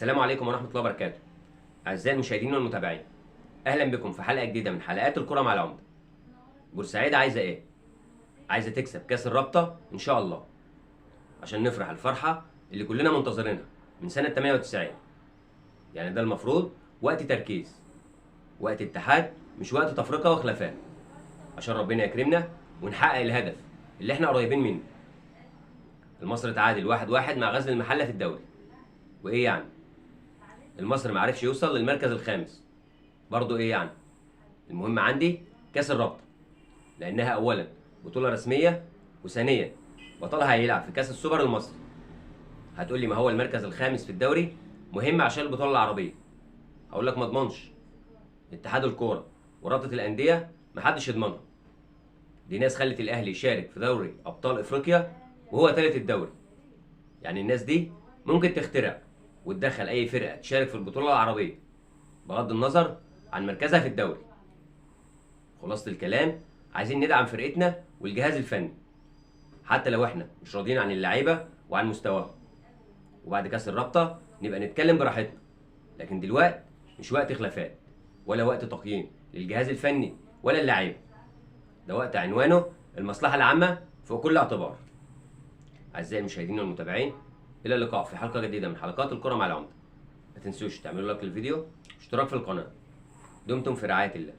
السلام عليكم ورحمة الله وبركاته. أعزائي المشاهدين والمتابعين، أهلا بكم في حلقة جديدة من حلقات الكرة مع العمدة. بورسعيد عايزة إيه؟ عايزة تكسب كأس الرابطة إن شاء الله، عشان نفرح الفرحة اللي كلنا منتظرينها من سنة 98. يعني ده المفروض وقت تركيز، وقت اتحاد، مش وقت تفرقة وخلافات، عشان ربنا يكرمنا ونحقق الهدف اللي إحنا قريبين منه. المصري تعادل 1-1 مع غزل المحلة في الدوري. وإيه يعني؟ المصري معرفش يوصل للمركز الخامس. برضه ايه يعني؟ المهم عندي كاس الرابطه، لانها اولا بطوله رسميه، وثانيا بطلها هيلعب في كاس السوبر المصري. هتقول لي ما هو المركز الخامس في الدوري مهم عشان البطوله العربيه. هقول لك ما اضمنش. اتحاد الكوره ورابطه الانديه محدش يضمنها. دي ناس خلت الاهلي يشارك في دوري ابطال افريقيا وهو ثالث الدوري. يعني الناس دي ممكن تخترع وتدخل اي فرقه تشارك في البطوله العربيه بغض النظر عن مركزها في الدوري. خلاصة الكلام، عايزين ندعم فرقتنا والجهاز الفني، حتى لو احنا مش راضيين عن اللعيبه وعن مستواهم. وبعد كاس الرابطه نبقى نتكلم براحتنا، لكن دلوقتي مش وقت خلافات ولا وقت تقييم للجهاز الفني ولا اللعيبه. ده وقت عنوانه المصلحه العامه فوق كل اعتبار. اعزائي المشاهدين والمتابعين، الى اللقاء في حلقه جديده من حلقات الكره مع العمده. ما تنسوش تعملوا لايك للفيديو واشتراك في القناه. دمتم في رعايه الله.